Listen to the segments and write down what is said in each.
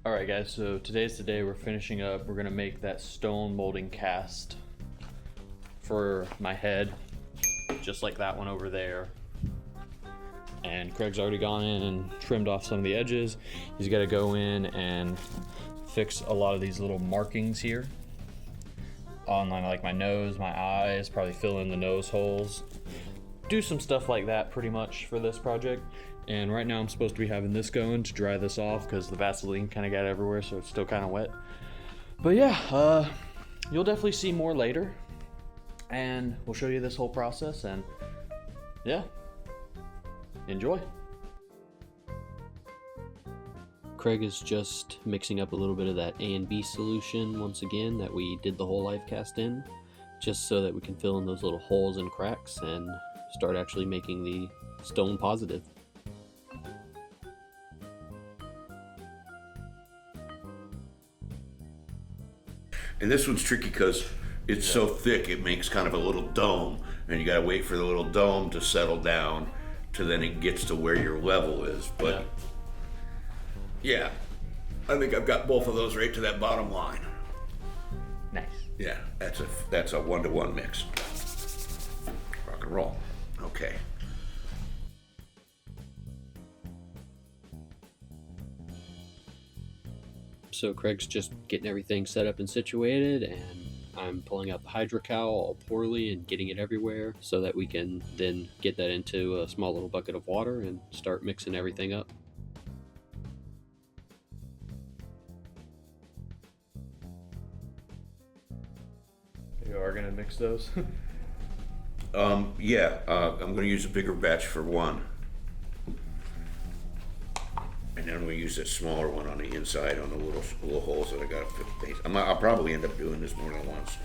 Alright guys, so today's the day we're finishing up. We're gonna make that stone molding cast for my head, just like that one over there. And Craig's already gone in and trimmed off some of the edges. He's gotta go in and fix a lot of these little markings here on like my nose, my eyes, probably fill in the nose holes. Do some stuff like that pretty much for this project. And right now I'm supposed to be having this going to dry this off because the Vaseline kind of got everywhere, so it's still kind of wet. But yeah, you'll definitely see more later, and we'll show you this whole process, and yeah, enjoy. Craig is just mixing up a little bit of that A and B solution once again that we did the whole life cast in, just so that we can fill in those little holes and cracks and start actually making the stone positive. And this one's tricky because it's so thick it makes kind of a little dome, and you gotta wait for the little dome to settle down to then it gets to where your level is. But yeah, I think I've got both of those right to that bottom line. Nice. Yeah, that's a 1-to-1 mix. Rock and roll. Okay. So Craig's just getting everything set up and situated, and I'm pulling out the hydrocal all poorly and getting it everywhere so that we can then get that into a small little bucket of water and start mixing everything up. You are gonna mix those? Yeah, I'm gonna use a bigger batch for one. And then we use that smaller one on the inside on the little holes that I got to fit the base. I'll probably end up doing this more than once.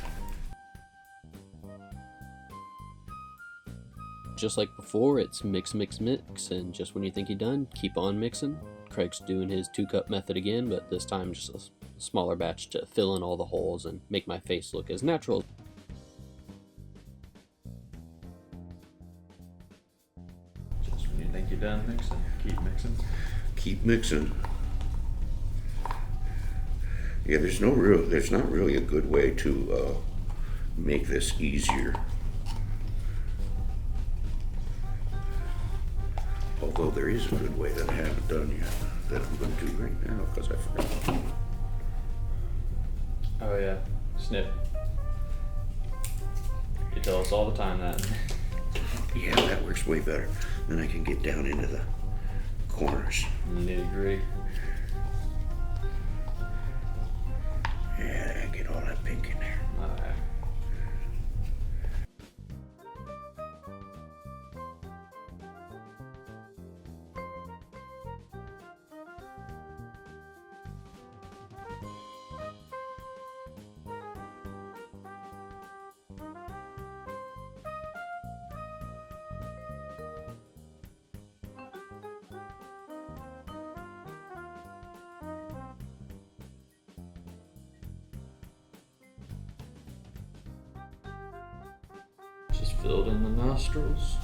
Just like before, it's mix, mix, mix, and just when you think you're done, keep on mixing. Craig's doing his 2-cup method again, but this time just a smaller batch to fill in all the holes and make my face look as natural. Just when you think you're done mixing, keep mixing. Keep mixing. Yeah, there's not really a good way to make this easier. Although there is a good way that I haven't done yet that I'm going to do right now because I forgot. Oh yeah, snip. You tell us all the time that. Yeah, that works way better. Then I can get down into the corners. Nitty-gritty. Yeah, get all that pink in there. Alright. Just filled in the nostrils,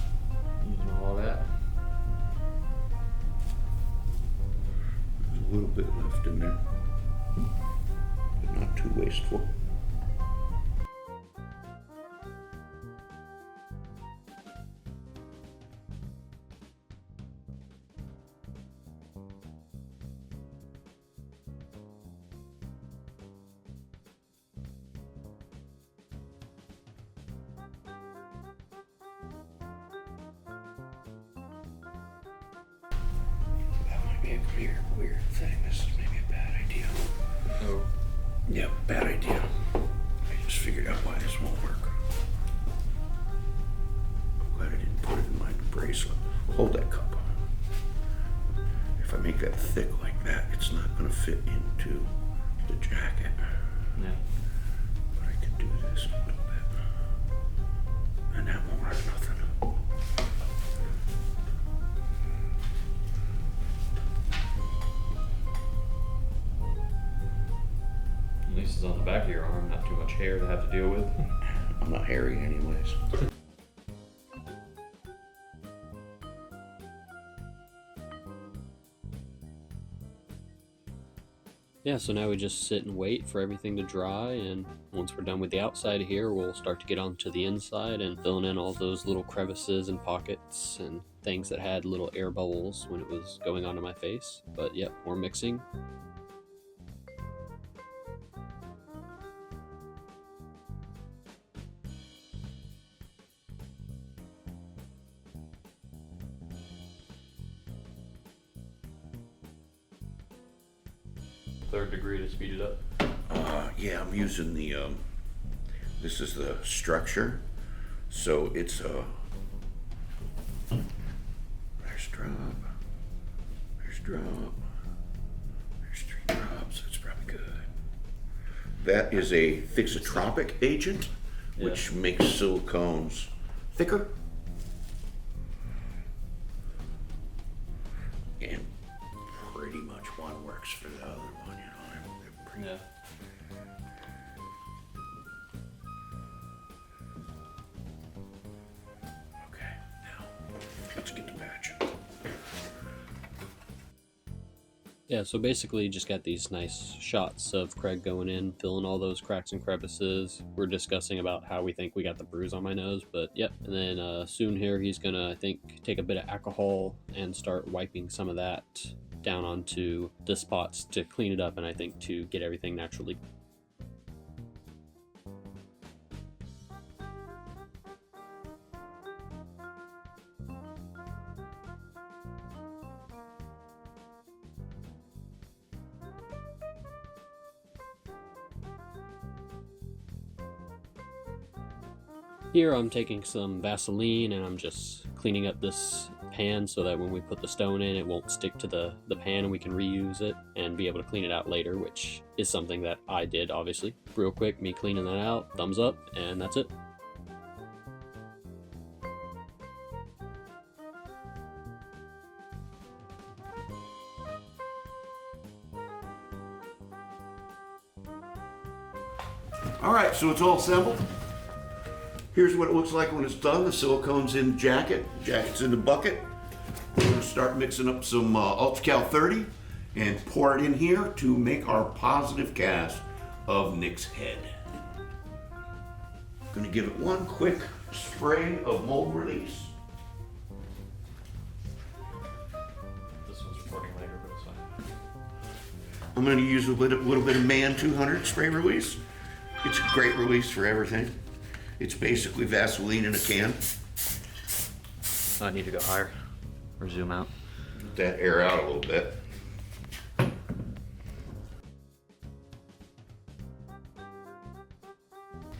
using all that. There's a little bit left in there, but not too wasteful. Weird thing. This is maybe a bad idea. Oh. Yeah, bad idea. I just figured out why this won't work. I'm glad I didn't put it in my bracelet. Hold that cup. If I make that thick like that, it's not going to fit into the jacket. Yeah. But I can do this a little bit. And that won't hurt nothing. At least it's on the back of your arm, not too much hair to have to deal with. I'm not hairy anyways. Yeah, so now we just sit and wait for everything to dry, and once we're done with the outside here, we'll start to get onto the inside and filling in all those little crevices and pockets and things that had little air bubbles when it was going onto my face. But yep, more mixing. Third degree to speed it up. Yeah, I'm using the, this is the structure. So it's there's drop, there's drop, there's 3 drops, that's probably good. That is a thixotropic agent, which makes silicones thicker. And pretty much one works for the other one, you know. They're pretty Yeah. Okay, now let's get the batch. Yeah, so basically just got these nice shots of Craig going in, filling all those cracks and crevices. We're discussing about how we think we got the bruise on my nose, but yep. And then soon here he's gonna, I think, take a bit of alcohol and start wiping some of that down onto the spots to clean it up, and I think to get everything naturally. Here I'm taking some Vaseline and I'm just cleaning up this pan so that when we put the stone in, it won't stick to the pan and we can reuse it and be able to clean it out later, which is something that I did, obviously. Real quick, me cleaning that out, thumbs up, and that's it. All right, so it's all assembled. Here's what it looks like when it's done. The silicone's in the jacket, jacket's in the bucket. We're gonna start mixing up some UltraCal 30 and pour it in here to make our positive cast of Nick's head. Gonna give it one quick spray of mold release. This one's recording later, but it's fine. I'm gonna use a little bit of Man 200 spray release. It's a great release for everything. It's basically Vaseline in a can. I need to go higher or zoom out. Let that air out a little bit. All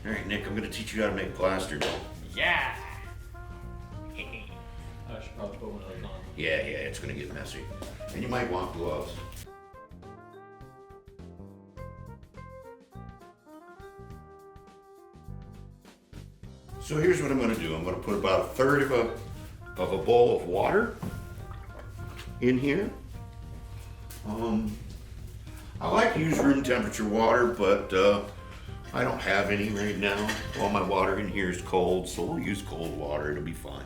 right, Nick, I'm gonna teach you how to make plaster. Yeah! I should probably put one of those on. Yeah, it's gonna get messy. And you might want gloves. So here's what I'm gonna do. I'm gonna put about a third of a bowl of water in here. I like to use room temperature water, but I don't have any right now. All my water in here is cold, so we'll use cold water, it'll be fine.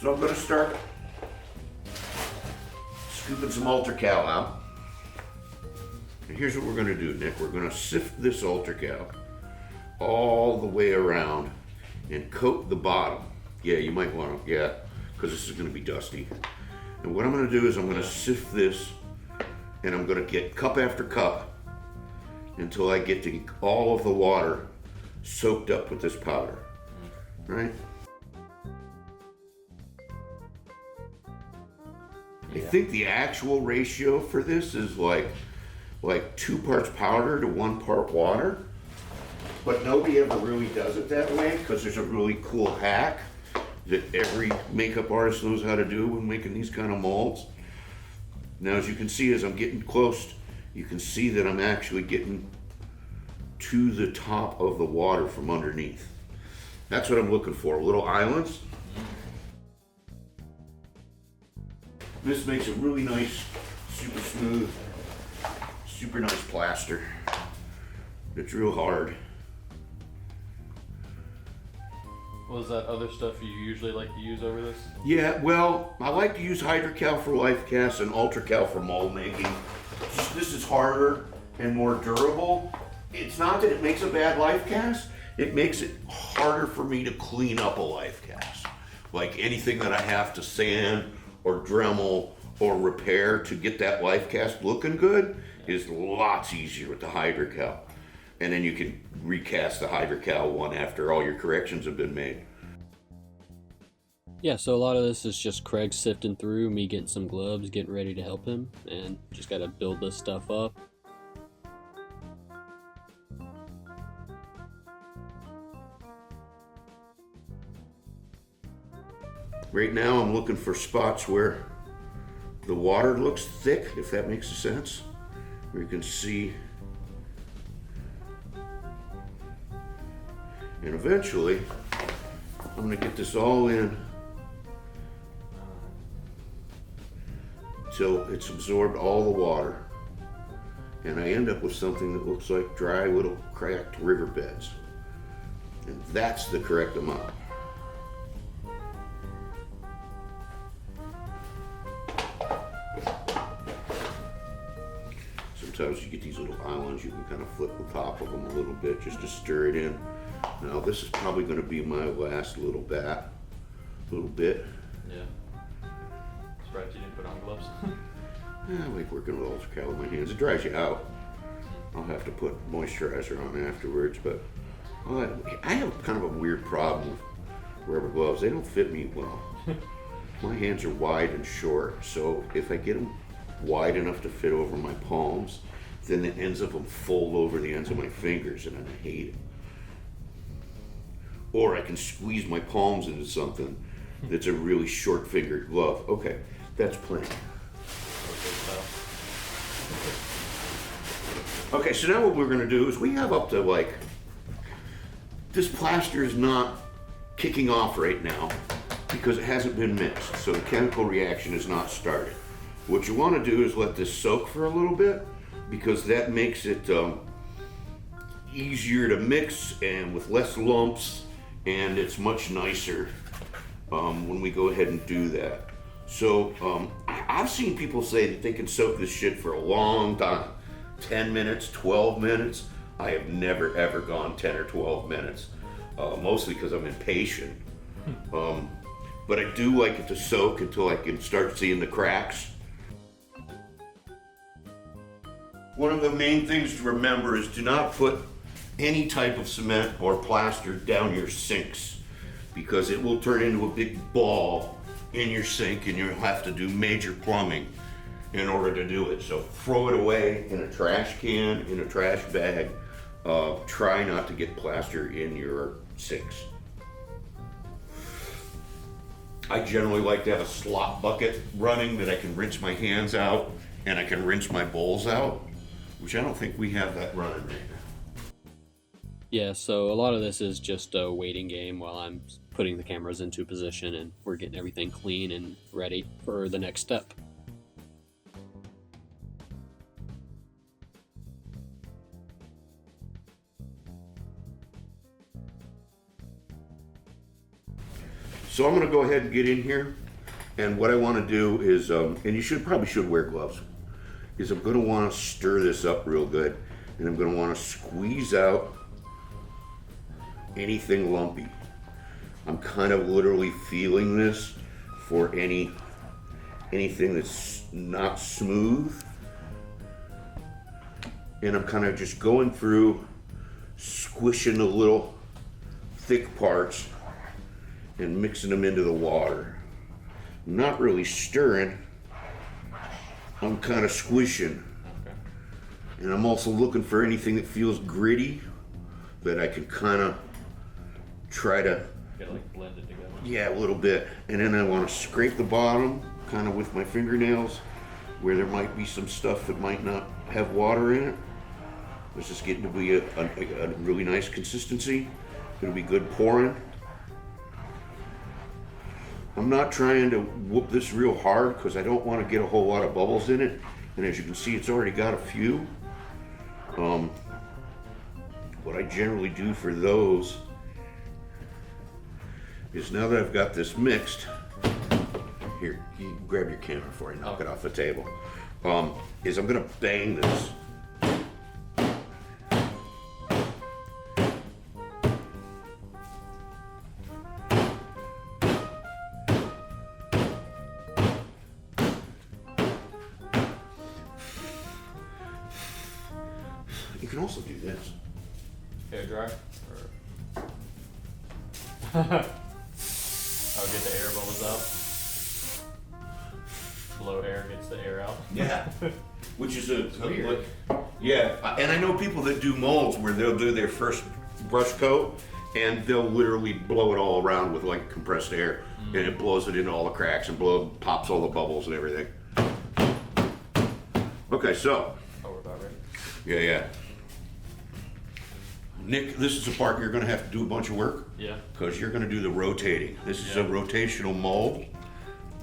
So I'm gonna start scooping some UltraCal out. And here's what we're gonna do, Nick. We're gonna sift this UltraCal all the way around and coat the bottom. Yeah, you might wanna, because this is gonna be dusty. And what I'm gonna do is I'm gonna sift this and I'm gonna get cup after cup until I get all of the water soaked up with this powder, right? I think the actual ratio for this is like 2 parts powder to 1 part water, but nobody ever really does it that way because there's a really cool hack that every makeup artist knows how to do when making these kind of molds. Now, as you can see, as I'm getting close, you can see that I'm actually getting to the top of the water from underneath. That's what I'm looking for, little islands. This makes a really nice, super smooth, super nice plaster. It's real hard. Was that other stuff you usually like to use over this? Yeah, well, I like to use Hydrocal for life casts and Ultracal for mold making. This is harder and more durable. It's not that it makes a bad life cast, it makes it harder for me to clean up a life cast. Like anything that I have to sand or Dremel or repair to get that life cast looking good is lots easier with the Hydrocal. And then you can recast the Hydrocal one after all your corrections have been made. Yeah, so a lot of this is just Craig sifting through, me getting some gloves, getting ready to help him, and just gotta build this stuff up. Right now I'm looking for spots where the water looks thick, if that makes sense. Where you can see. And eventually, I'm gonna get this all in till it's absorbed all the water. And I end up with something that looks like dry little cracked riverbeds. And that's the correct amount. Sometimes you get these little islands, you can kind of flip the top of them a little bit just to stir it in. Now this is probably going to be my last little bit. Yeah. Surprised you didn't put on gloves. I like working with Ultracal with my hands. It dries you out. I'll have to put moisturizer on afterwards, but I have kind of a weird problem with rubber gloves. They don't fit me well. My hands are wide and short, so if I get them wide enough to fit over my palms, then the ends of them fold over the ends of my fingers, and I hate it. Or I can squeeze my palms into something that's a really short-fingered glove. Okay, that's plenty. Okay, so now what we're gonna do is we have up to like, this plaster is not kicking off right now because it hasn't been mixed, so the chemical reaction is not started. What you wanna do is let this soak for a little bit because that makes it easier to mix and with less lumps, and it's much nicer when we go ahead and do that. So I've seen people say that they can soak this shit for a long time. 10 minutes, 12 minutes. I have never ever gone 10 or 12 minutes, mostly because I'm impatient. But I do like it to soak until I can start seeing the cracks. One of the main things to remember is do not put any type of cement or plaster down your sinks because it will turn into a big ball in your sink and you'll have to do major plumbing in order to do it. So throw it away in a trash can, in a trash bag. Try not to get plaster in your sinks. I generally like to have a slop bucket running that I can rinse my hands out and I can rinse my bowls out, which I don't think we have that running right now. Yeah, so a lot of this is just a waiting game while I'm putting the cameras into position and we're getting everything clean and ready for the next step. So I'm gonna go ahead and get in here, and what I wanna do is, and you probably should wear gloves, is I'm gonna wanna stir this up real good, and I'm gonna wanna squeeze out anything lumpy. I'm kind of literally feeling this for anything that's not smooth. And I'm kind of just going through, squishing the little thick parts and mixing them into the water. I'm not really stirring, I'm kind of squishing. Okay. And I'm also looking for anything that feels gritty that I can kind of try to, Get like blended together. yeah, a little bit. And then I want to scrape the bottom kind of with my fingernails where there might be some stuff that might not have water in it. This is getting to be a really nice consistency. It'll be good pouring. I'm not trying to whoop this real hard because I don't want to get a whole lot of bubbles in it. And as you can see, it's already got a few. What I generally do for those is now that I've got this mixed, here, you grab your camera before I knock it off the table, is I'm gonna bang this. You can also do this. Hair dryer? Or... I'll get the air bubbles out. Blow air gets the air out. Yeah. Which is a weird. Yeah, and I know people that do molds where they'll do their first brush coat and they'll literally blow it all around with like compressed air, and it blows it into all the cracks and pops all the bubbles and everything. Okay, so. Oh, we're about ready. Yeah. Nick, this is the part you're going to have to do a bunch of work. Yeah. Because you're going to do the rotating. This is a rotational mold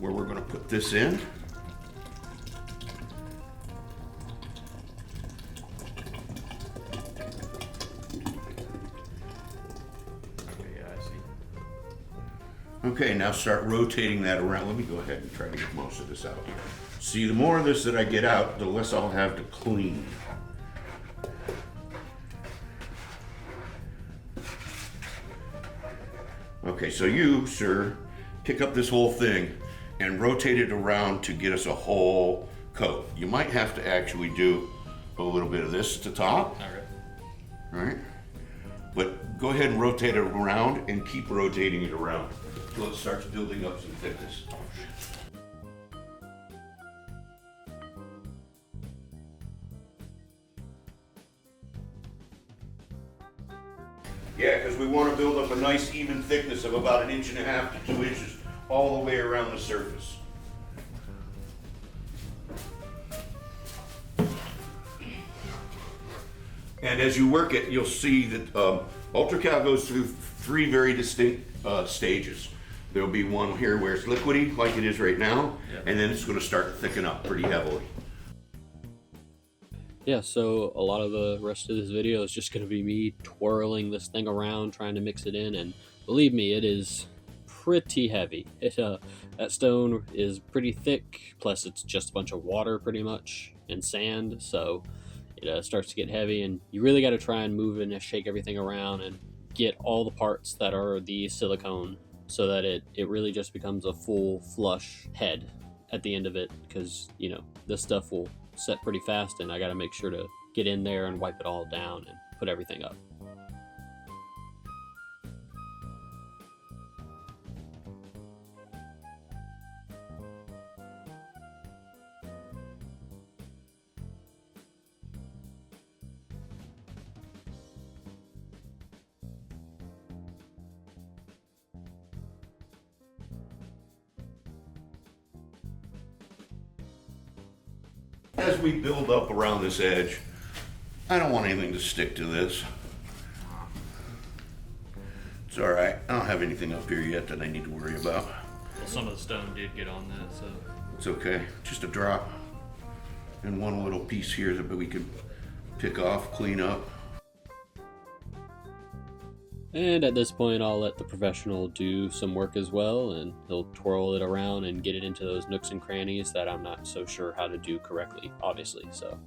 where we're going to put this in. Okay, yeah, I see. Okay, now start rotating that around. Let me go ahead and try to get most of this out. See, the more of this that I get out, the less I'll have to clean. Okay, so you, sir, pick up this whole thing and rotate it around to get us a whole coat. You might have to actually do a little bit of this at the top. Okay. All right? But go ahead and rotate it around and keep rotating it around until it starts building up some thickness. Yeah, because we want to build up a nice even thickness of about 1.5 to 2 inches all the way around the surface. And as you work it, you'll see that UltraCal goes through 3 very distinct stages. There'll be one here where it's liquidy, like it is right now, and then it's going to start to thicken up pretty heavily. Yeah, so a lot of the rest of this video is just going to be me twirling this thing around, trying to mix it in, and believe me, it is pretty heavy. That stone is pretty thick, plus it's just a bunch of water pretty much, and sand, so it starts to get heavy, and you really got to try and move it and shake everything around and get all the parts that are the silicone so that it really just becomes a full flush head at the end of it, because, you know, this stuff will set pretty fast, and I got to make sure to get in there and wipe it all down and put everything up. As we build up around this edge, I don't want anything to stick to this. It's all right. I don't have anything up here yet that I need to worry about. Well, some of the stone did get on that, so. It's okay. Just a drop. And one little piece here that we can pick off, clean up. And at this point, I'll let the professional do some work as well, and he'll twirl it around and get it into those nooks and crannies that I'm not so sure how to do correctly, obviously, so.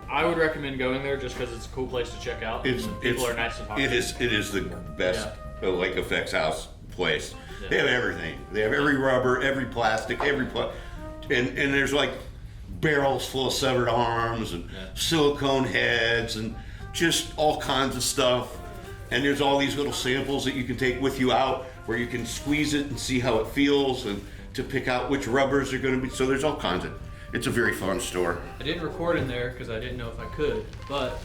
I would recommend going there just because it's a cool place to check out. People are nice and talkative. It is the best Lake Effects house place. Yeah. They have everything. They have every rubber, every plastic, and there's like barrels full of severed arms and silicone heads and just all kinds of stuff. And there's all these little samples that you can take with you out where you can squeeze it and see how it feels and to pick out which rubbers are going to be. So there's all kinds of. It's a very fun store. I didn't record in there because I didn't know if I could, but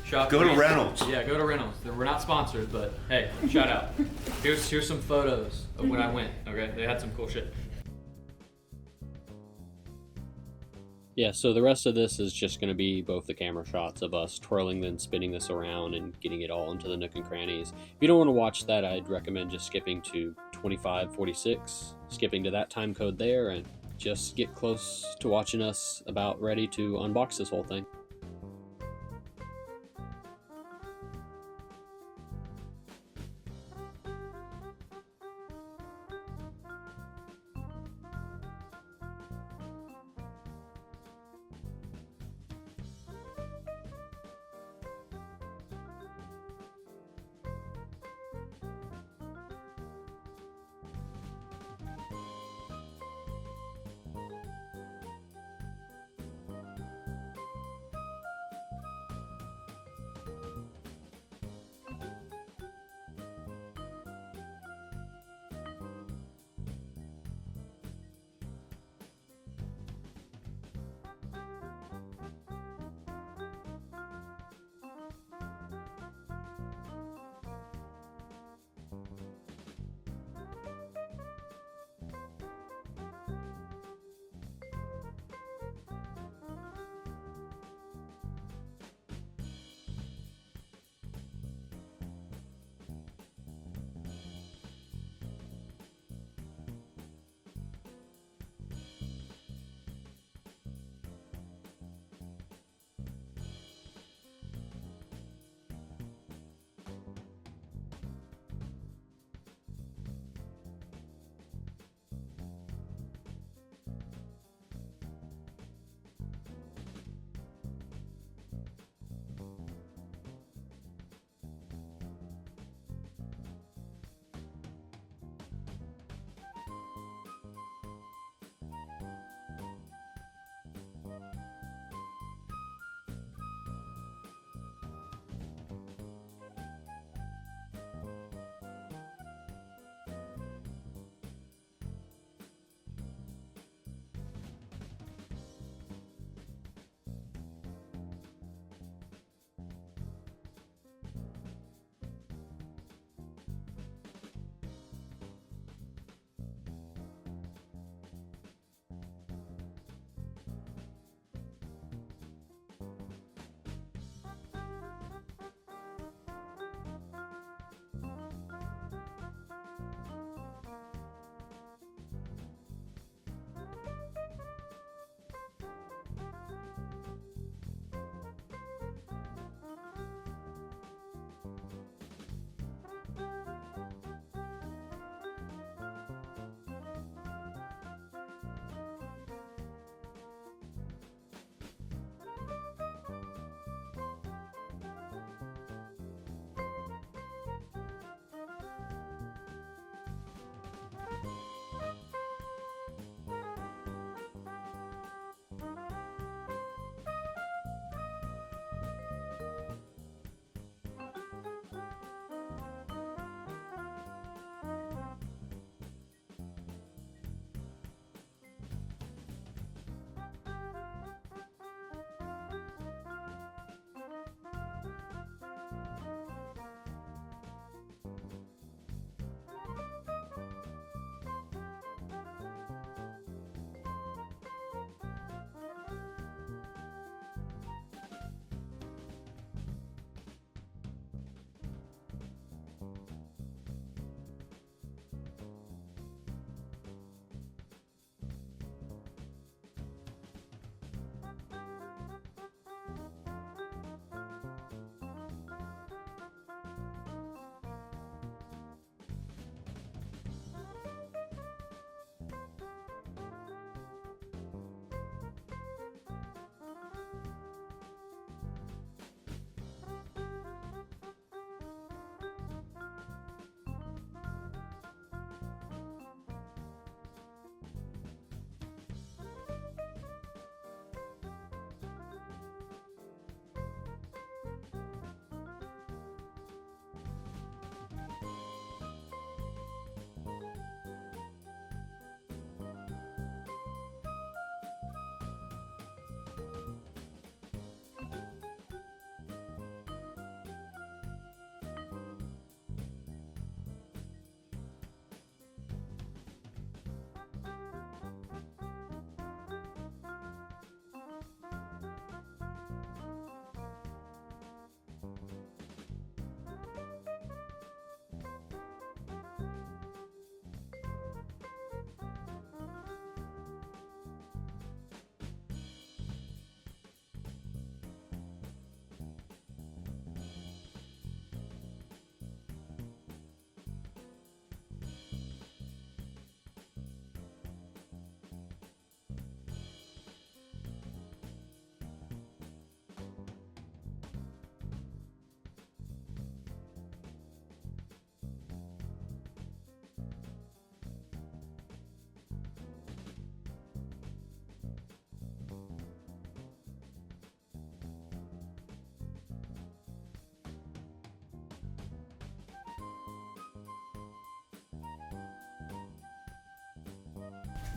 shop. Go to Reynolds. Yeah, go to Reynolds. We're not sponsored, but hey, shout out. Here's some photos of when I went. Okay, they had some cool shit. Yeah, so the rest of this is just going to be both the camera shots of us twirling and spinning this around and getting it all into the nook and crannies. If you don't want to watch that, I'd recommend just skipping to 25:46, skipping to that time code there, and just get close to watching us about ready to unbox this whole thing.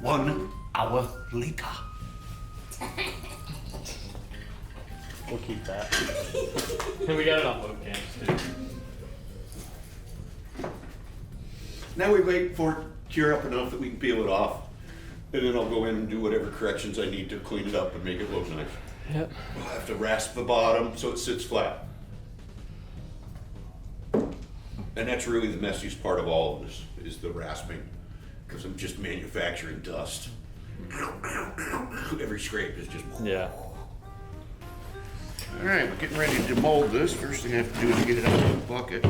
1 hour later. We'll keep that. And we got it on both cams too. Now we wait for it to cure up enough that we can peel it off. And then I'll go in and do whatever corrections I need to clean it up and make it look nice. Yep. I'll have to rasp the bottom so it sits flat. And that's really the messiest part of all of this, is the rasping. Because I'm just manufacturing dust. Every scrape is just... Yeah. All right, we're getting ready to mold this. First thing I have to do is get it out of the bucket.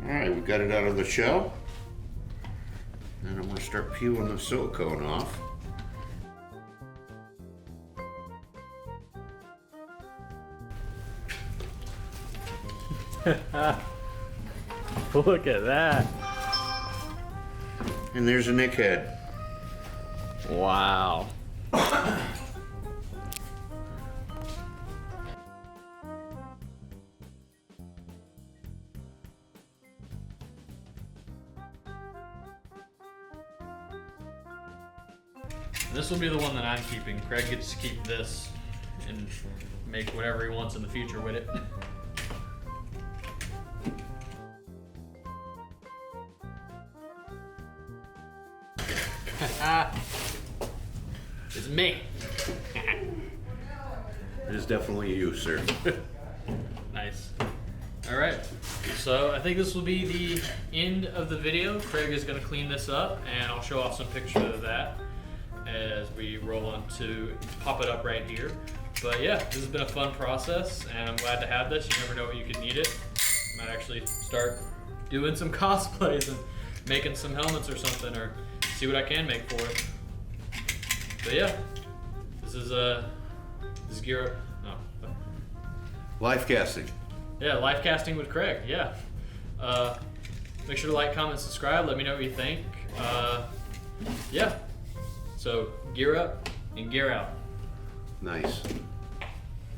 All right, we got it out of the shell. And I'm gonna start peeling the silicone off. Look at that. And there's a nick head. Wow. This will be the one that I'm keeping. Craig gets to keep this and make whatever he wants in the future with it. It's me. It is definitely you, sir. Nice. All right. So I think this will be the end of the video. Craig is going to clean this up, and I'll show off some pictures of that as we roll on to pop it up right here. But yeah, this has been a fun process, and I'm glad to have this. You never know what you could need it. Might actually start doing some cosplays and making some helmets or something, or see what I can make for it. But yeah, this is gear up. Oh. Life casting. Yeah, life casting with Craig. Yeah. Make sure to like, comment, subscribe. Let me know what you think. Yeah. So gear up and gear out. Nice.